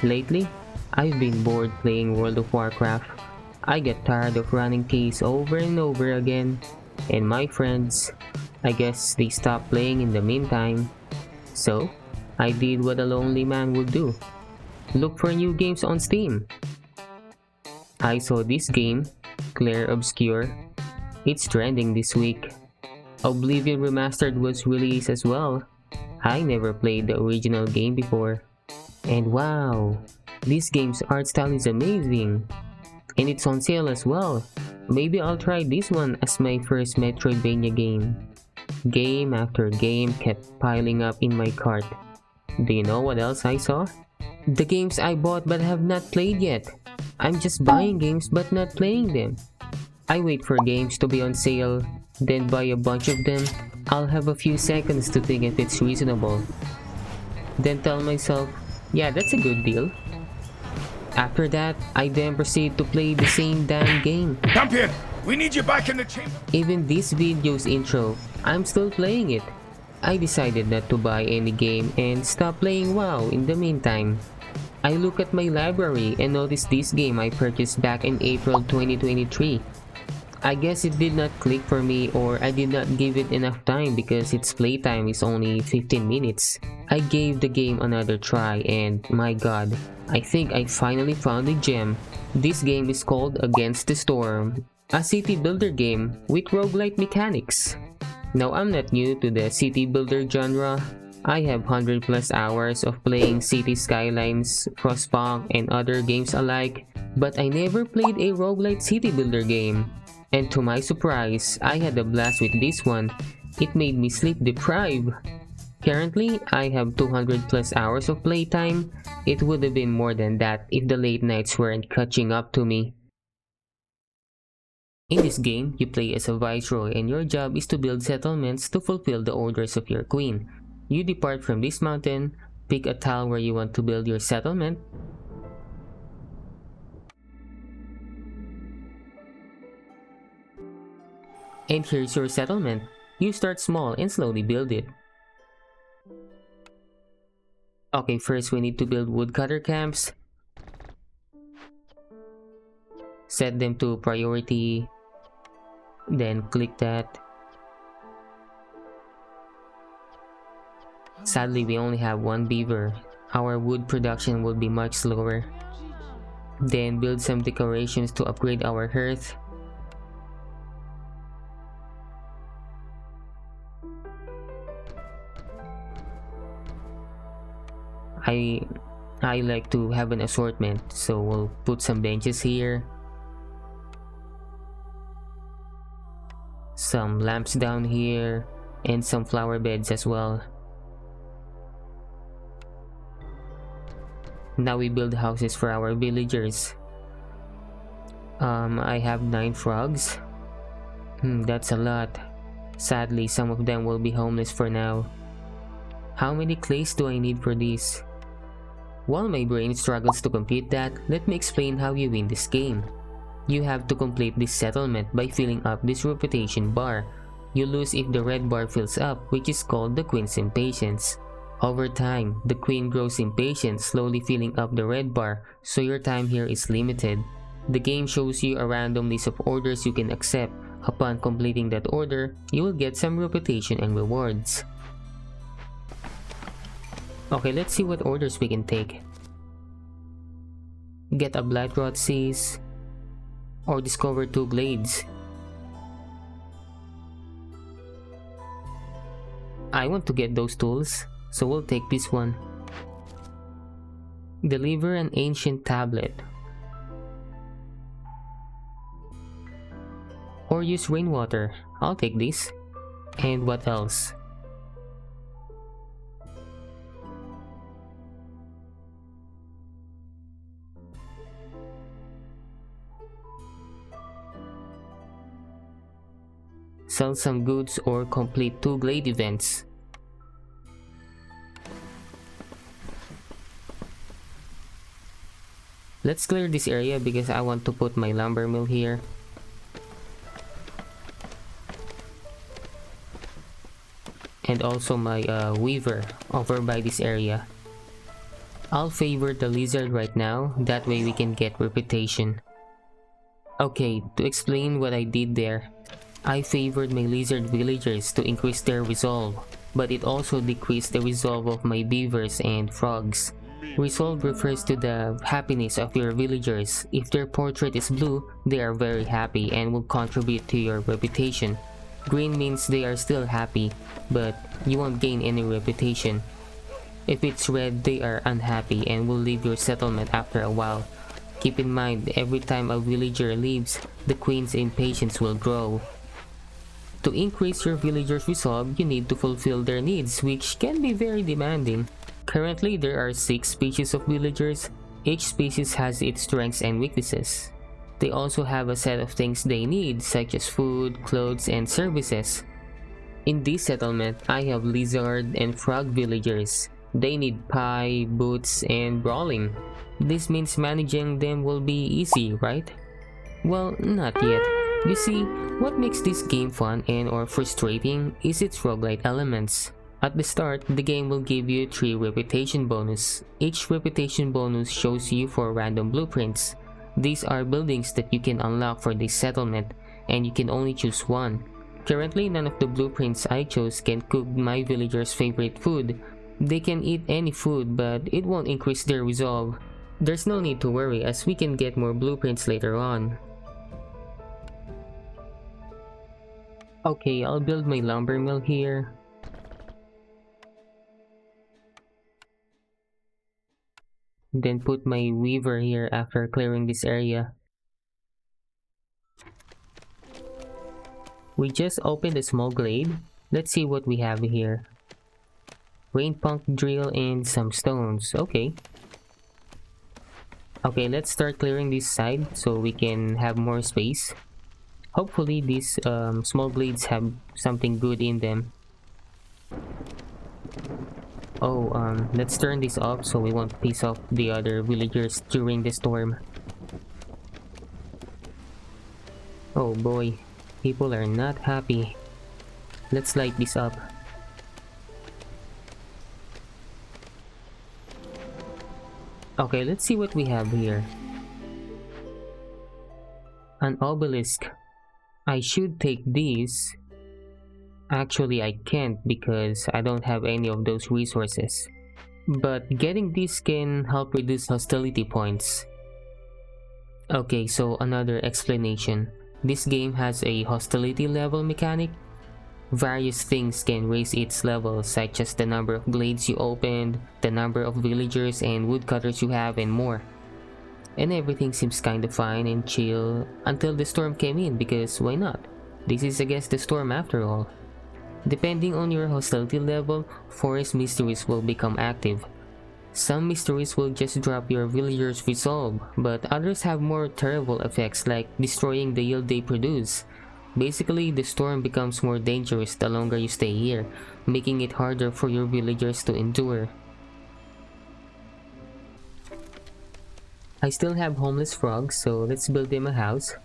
Lately, I've been bored playing World of Warcraft. I get tired of running keys over and over again, and my friends, I guess they stopped playing in the meantime. So, I did what a lonely man would do. Look for new games on Steam. I saw this game, Claire Obscure. It's trending this week. Oblivion Remastered was released as well. I never played the original game before. And wow, this game's art style is amazing. And it's on sale as well. Maybe I'll try this one as my first Metroidvania game. Game after game kept piling up in my cart. Do you know what else I saw? The games I bought but have not played yet. I'm just buying games but not playing them. I wait for games to be on sale, then buy a bunch of them. I'll have a few seconds to think if it's reasonable. Then tell myself, yeah, that's a good deal. After that, I then proceed to play the same damn game. Champion, we need you back in the chamber. Even this video's intro, I'm still playing it. I decided not to buy any game and stop playing WoW in the meantime. I look at my library and notice this game I purchased back in April 2023. I guess it did not click for me, or I did not give it enough time because its playtime is only 15 minutes. I gave the game another try and my god, I think I finally found a gem. This game is called Against the Storm, a city builder game with roguelite mechanics. Now I'm not new to the city builder genre. I have 100 plus hours of playing City Skylines, Frostpunk, and other games alike, but I never played a roguelite city builder game. And to my surprise, I had a blast with this one. It made me sleep deprived. Currently, I have 200 plus hours of playtime. It would have been more than that if the late nights weren't catching up to me. In this game, you play as a viceroy and your job is to build settlements to fulfill the orders of your queen. You depart from this mountain, pick a tile where you want to build your settlement, and here's your settlement. You start small and slowly build it. Okay, first we need to build woodcutter camps. Set them to priority. Then click that. Sadly, we only have one beaver. Our wood production will be much slower. Then build some decorations to upgrade our hearth. I like to have an assortment, so we'll put some benches here, some lamps down here, and some flower beds as well. Now we build houses for our villagers. I have 9 frogs. That's a lot. Sadly, some of them will be homeless for now. How many clays do I need for this? While my brain struggles to complete that, let me explain how you win this game. You have to complete this settlement by filling up this reputation bar. You lose if the red bar fills up, which is called the Queen's Impatience. Over time, the Queen grows impatient, slowly filling up the red bar, so your time here is limited. The game shows you a random list of orders you can accept. Upon completing that order, you will get some reputation and rewards. Okay, let's see what orders we can take. Get a Blightrot Seize, or discover 2 glades. I want to get those tools, so we'll take this one. Deliver an ancient tablet. Or use rainwater. I'll take this. And what else? Sell some goods or complete 2 glade events. Let's clear this area because I want to put my lumber mill here. And also my weaver over by this area. I'll favor the lizard right now, that way we can get reputation. Okay, to explain what I did there, I favored my lizard villagers to increase their resolve, but it also decreased the resolve of my beavers and frogs. Resolve refers to the happiness of your villagers. If their portrait is blue, they are very happy and will contribute to your reputation. Green means they are still happy, but you won't gain any reputation. If it's red, they are unhappy and will leave your settlement after a while. Keep in mind, every time a villager leaves, the queen's impatience will grow. To increase your villagers' resolve, you need to fulfill their needs, which can be very demanding. Currently, there are 6 species of villagers. Each species has its strengths and weaknesses. They also have a set of things they need, such as food, clothes, and services. In this settlement, I have lizard and frog villagers. They need pie, boots, and brawling. This means managing them will be easy, right? Well, not yet. You see, what makes this game fun and or frustrating is its roguelite elements. At the start, the game will give you 3 reputation bonus. Each reputation bonus shows you 4 random blueprints. These are buildings that you can unlock for this settlement, and you can only choose one. Currently, none of the blueprints I chose can cook my villagers' favorite food. They can eat any food, but it won't increase their resolve. There's no need to worry as we can get more blueprints later on. Okay, I'll build my lumber mill here. Then put my weaver here after clearing this area. We just opened a small glade. Let's see what we have here. Rain punk drill and some stones. Okay. Okay, let's start clearing this side so we can have more space. Hopefully these small glades have something good in them. Oh, let's turn this off so we won't piss off the other villagers during the storm. Oh boy, people are not happy. Let's light this up. Okay, let's see what we have here. An obelisk. I should take these. Actually, I can't because I don't have any of those resources. But getting these can help reduce hostility points. Okay, so another explanation. This game has a hostility level mechanic. Various things can raise its level, such as the number of glades you opened, the number of villagers and woodcutters you have, and more. And everything seems kinda fine and chill until the storm came in, because why not? This is against the storm after all. Depending on your hostility level, forest mysteries will become active. Some mysteries will just drop your villagers' resolve, but others have more terrible effects like destroying the yield they produce. Basically, the storm becomes more dangerous the longer you stay here, making it harder for your villagers to endure. I still have homeless frogs, so let's build them a house.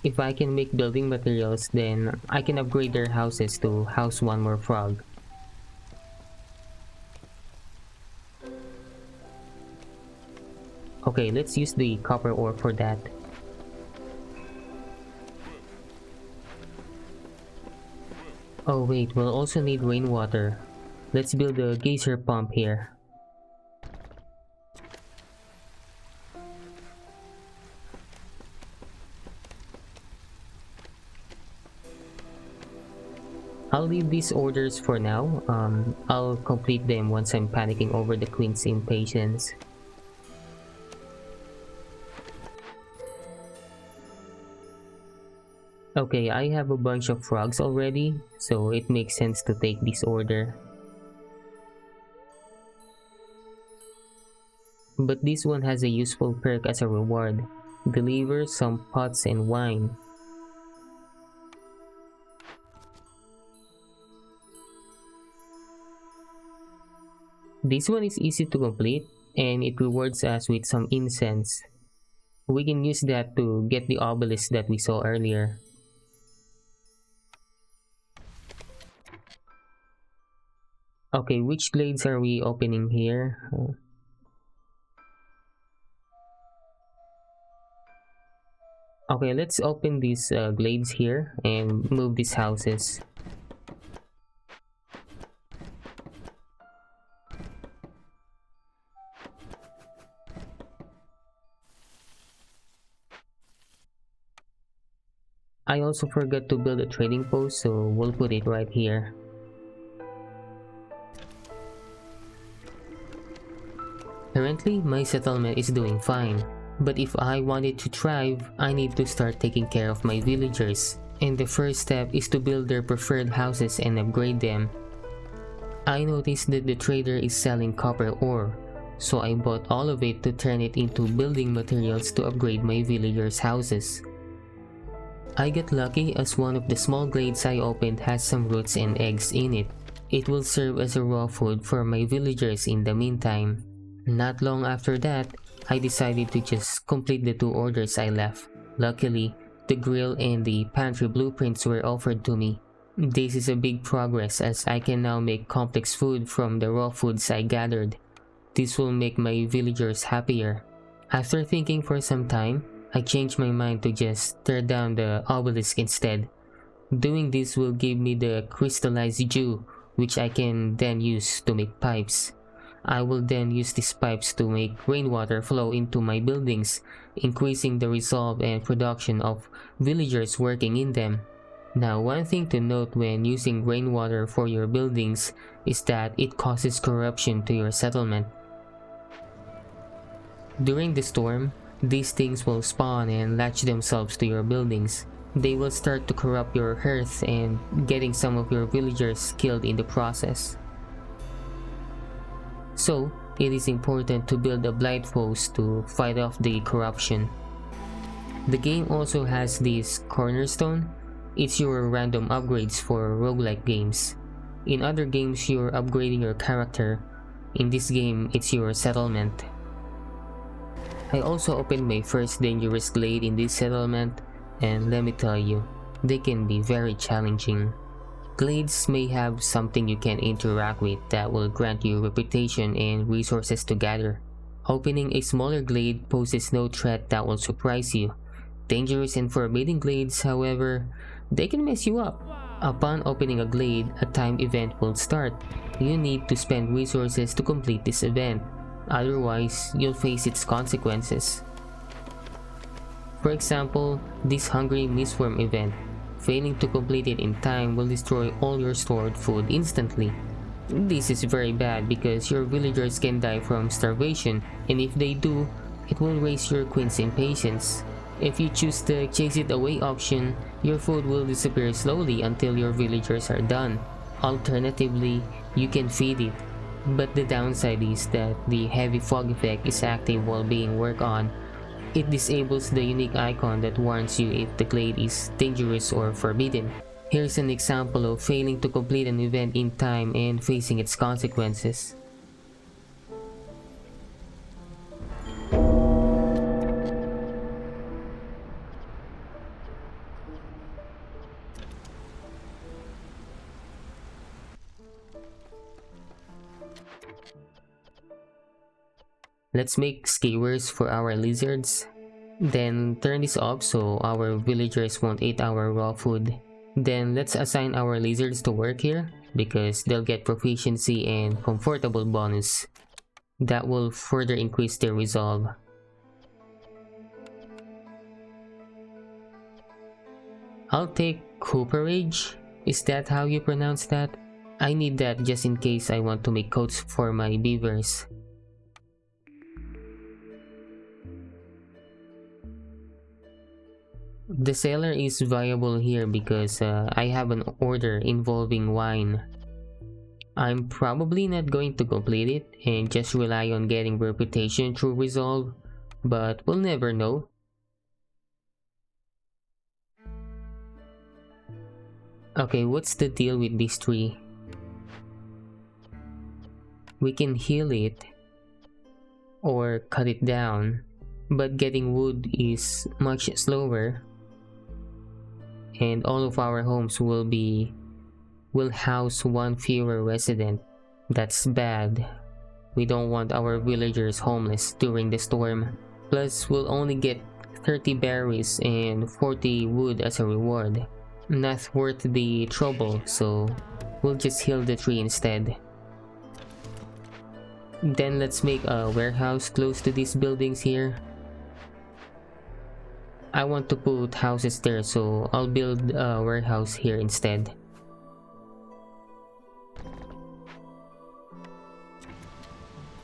If I can make building materials, then I can upgrade their houses to house one more frog. Okay, let's use the copper ore for that. Oh wait, we'll also need rainwater. Let's build a geyser pump here. I'll leave these orders for now. I'll complete them once I'm panicking over the queen's impatience. Okay, I have a bunch of frogs already, so it makes sense to take this order. But this one has a useful perk as a reward. Deliver some pots and wine. This one is easy to complete, and it rewards us with some incense. We can use that to get the obelisk that we saw earlier. Okay, which glades are we opening here? Okay, let's open these glades here and move these houses. I also forgot to build a trading post, so we'll put it right here. Currently, my settlement is doing fine, but if I want it to thrive, I need to start taking care of my villagers, and the first step is to build their preferred houses and upgrade them. I noticed that the trader is selling copper ore, so I bought all of it to turn it into building materials to upgrade my villagers' houses. I got lucky as one of the small glades I opened has some roots and eggs in it. It will serve as a raw food for my villagers in the meantime. Not long after that, I decided to just complete the 2 orders I left. Luckily, the grill and the pantry blueprints were offered to me. This is a big progress as I can now make complex food from the raw foods I gathered. This will make my villagers happier. After thinking for some time, I changed my mind to just tear down the obelisk instead. Doing this will give me the crystallized dew, which I can then use to make pipes. I will then use these pipes to make rainwater flow into my buildings, increasing the resolve and production of villagers working in them. Now, one thing to note when using rainwater for your buildings is that it causes corruption to your settlement. During the storm, these things will spawn and latch themselves to your buildings. They will start to corrupt your hearth and getting some of your villagers killed in the process. So, it is important to build a blight post to fight off the corruption. The game also has this cornerstone. It's your random upgrades for roguelike games. In other games, you're upgrading your character. In this game, it's your settlement. I also opened my first dangerous glade in this settlement, and let me tell you, they can be very challenging. Glades may have something you can interact with that will grant you reputation and resources to gather. Opening a smaller glade poses no threat that will surprise you. Dangerous and forbidden glades, however, they can mess you up. Upon opening a glade, a timed event will start. You need to spend resources to complete this event. Otherwise, you'll face its consequences. For example, this Hungry Mistworm event. Failing to complete it in time will destroy all your stored food instantly. This is very bad because your villagers can die from starvation, and if they do, it will raise your queen's impatience. If you choose the chase it away option, your food will disappear slowly until your villagers are done. Alternatively, you can feed it. But the downside is that the heavy fog effect is active while being worked on. It disables the unique icon that warns you if the glade is dangerous or forbidden. Here's an example of failing to complete an event in time and facing its consequences. Let's make skewers for our lizards. Then turn this off so our villagers won't eat our raw food. Then let's assign our lizards to work here because they'll get proficiency and comfortable bonus. That will further increase their resolve. I'll take cooperage. Is that how you pronounce that? I need that just in case I want to make coats for my beavers. The cellar is viable here because I have an order involving wine. I'm probably not going to complete it and just rely on getting reputation through resolve, but we'll never know. Okay, what's the deal with this tree? We can heal it or cut it down, but getting wood is much slower. And all of our homes will house one fewer resident. That's bad. We don't want our villagers homeless during the storm. Plus, we'll only get 30 berries and 40 wood as a reward. Not worth the trouble, so we'll just heal the tree instead. Then let's make a warehouse close to these buildings here. I want to put houses there, so I'll build a warehouse here instead.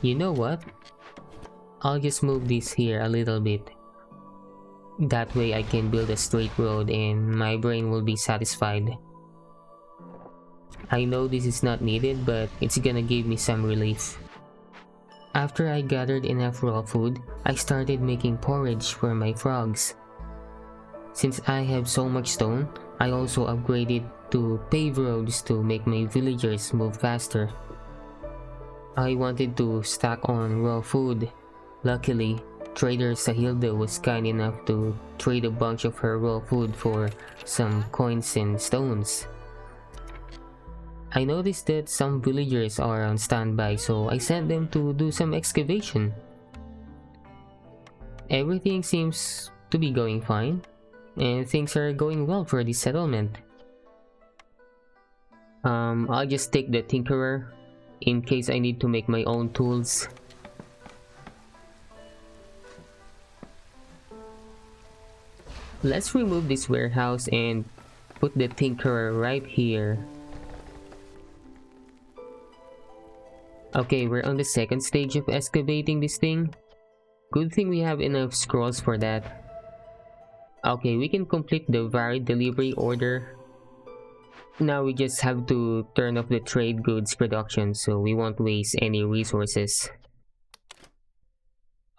You know what? I'll just move this here a little bit. That way I can build a straight road and my brain will be satisfied. I know this is not needed, but it's gonna give me some relief. After I gathered enough raw food, I started making porridge for my frogs. Since I have so much stone, I also upgraded to paved roads to make my villagers move faster. I wanted to stack on raw food. Luckily, Trader Sahilda was kind enough to trade a bunch of her raw food for some coins and stones. I noticed that some villagers are on standby, so I sent them to do some excavation. Everything seems to be going fine, and things are going well for this settlement. I'll just take the Tinkerer in case I need to make my own tools. Let's remove this warehouse and put the Tinkerer right here. Okay, we're on the second stage of excavating this thing. Good thing we have enough scrolls for that. Okay, we can complete the varied delivery order. Now we just have to turn off the trade goods production so we won't waste any resources.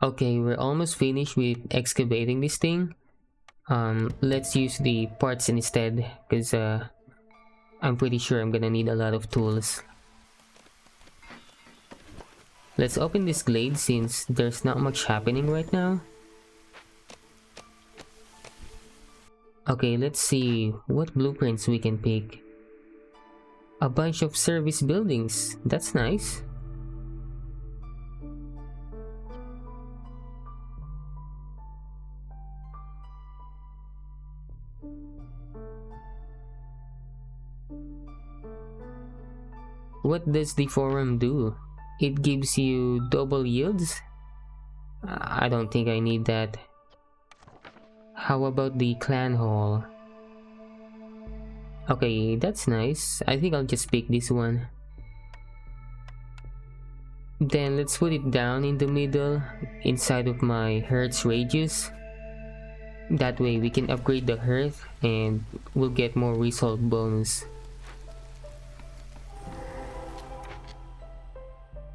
Okay, we're almost finished with excavating this thing. Let's use the parts instead, because I'm pretty sure I'm gonna need a lot of tools. Let's open this glade since there's not much happening right now. Okay, let's see what blueprints we can pick. A bunch of service buildings, that's nice. What does the forum do? It gives you double yields? I don't think I need that. How about the clan hall? Okay, that's nice. I think I'll just pick this one. Then let's put it down in the middle, inside of my hearth's radius. That way we can upgrade the hearth and we'll get more resolve bonus.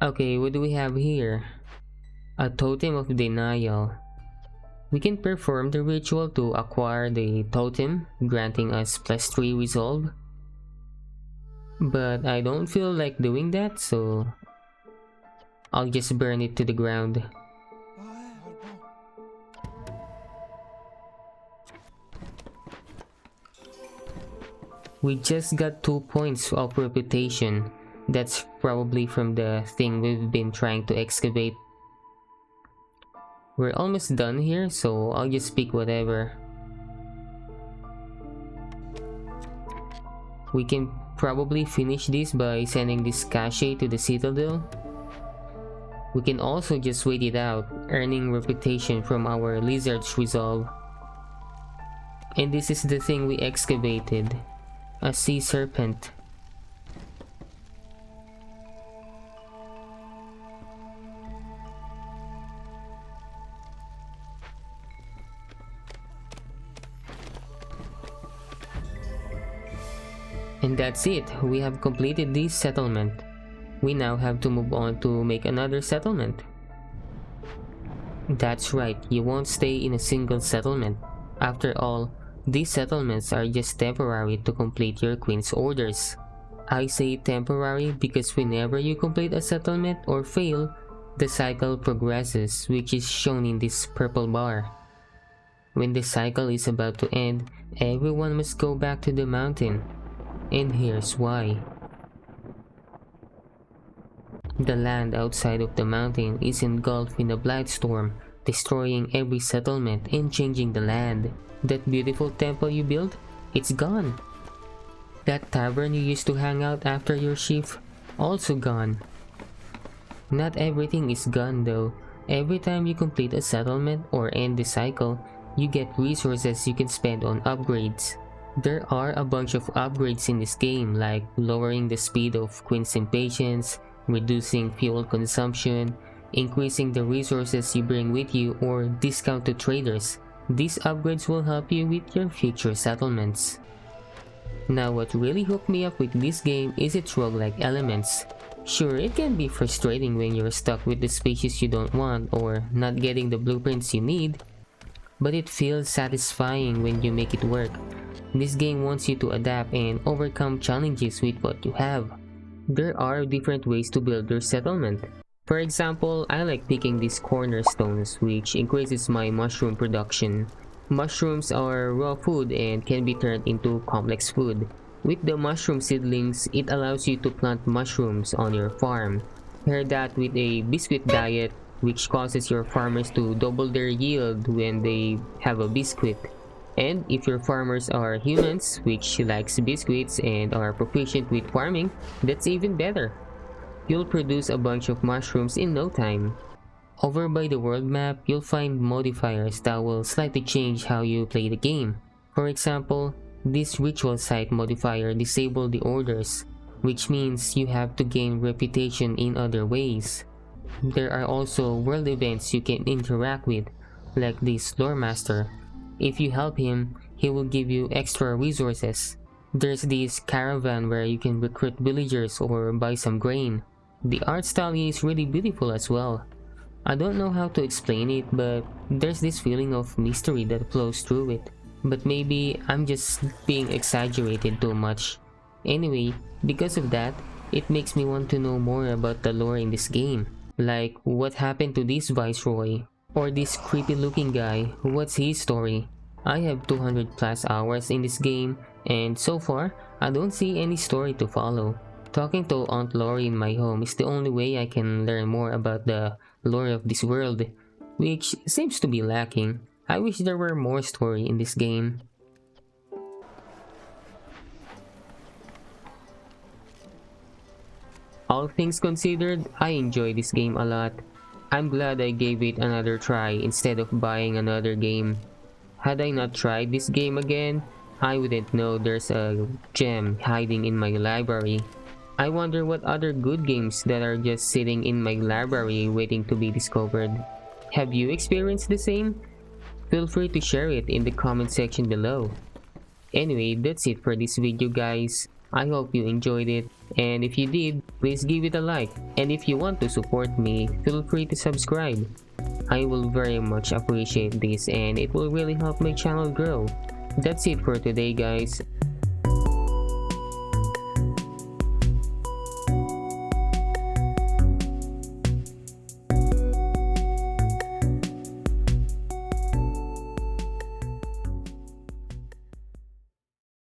Okay, what do we have here? A totem of denial. We can perform the ritual to acquire the totem, granting us +3 resolve. But I don't feel like doing that, so I'll just burn it to the ground. We just got 2 points of reputation. That's probably from the thing we've been trying to excavate. We're almost done here, so I'll just pick whatever. We can probably finish this by sending this cache to the citadel. We can also just wait it out, earning reputation from our lizard's resolve. And this is the thing we excavated. A sea serpent. And that's it, we have completed this settlement. We now have to move on to make another settlement. That's right, you won't stay in a single settlement. After all, these settlements are just temporary to complete your queen's orders. I say temporary because whenever you complete a settlement or fail, the cycle progresses, which is shown in this purple bar. When the cycle is about to end, everyone must go back to the mountain. And here's why. The land outside of the mountain is engulfed in a blight storm, destroying every settlement and changing the land. That beautiful temple you built, it's gone. That tavern you used to hang out after your shift, also gone. Not everything is gone though. Every time you complete a settlement or end the cycle, you get resources you can spend on upgrades. There are a bunch of upgrades in this game, like lowering the speed of Queen's impatience, reducing fuel consumption, increasing the resources you bring with you, or discount to traders. These upgrades will help you with your future settlements. Now what really hooked me up with this game is its roguelike elements. Sure, it can be frustrating when you're stuck with the species you don't want or not getting the blueprints you need, but it feels satisfying when you make it work. This game wants you to adapt and overcome challenges with what you have. There are different ways to build your settlement. For example, I like picking these cornerstones, which increases my mushroom production. Mushrooms are raw food and can be turned into complex food. With the mushroom seedlings, it allows you to plant mushrooms on your farm. Pair that with a biscuit diet, which causes your farmers to double their yield when they have a biscuit. And if your farmers are humans, which likes biscuits and are proficient with farming, that's even better. You'll produce a bunch of mushrooms in no time. Over by the world map, you'll find modifiers that will slightly change how you play the game. For example, this ritual site modifier disables the orders, which means you have to gain reputation in other ways. There are also world events you can interact with, like this lore master. If you help him, he will give you extra resources. There's this caravan where you can recruit villagers or buy some grain. The art style is really beautiful as well. I don't know how to explain it, but there's this feeling of mystery that flows through it. But maybe I'm just being exaggerated too much. Anyway, because of that, it makes me want to know more about the lore in this game. Like, what happened to this viceroy? Or this creepy looking guy, what's his story? I have 200 plus hours in this game, and so far, I don't see any story to follow. Talking to Aunt Lori in my home is the only way I can learn more about the lore of this world, which seems to be lacking. I wish there were more story in this game. All things considered, I enjoy this game a lot. I'm glad I gave it another try instead of buying another game. Had I not tried this game again, I wouldn't know there's a gem hiding in my library. I wonder what other good games that are just sitting in my library waiting to be discovered. Have you experienced the same? Feel free to share it in the comment section below. Anyway, that's it for this video guys. I hope you enjoyed it, and if you did, please give it a like, and if you want to support me, feel free to subscribe. I will very much appreciate this and it will really help my channel grow. That's it for today guys.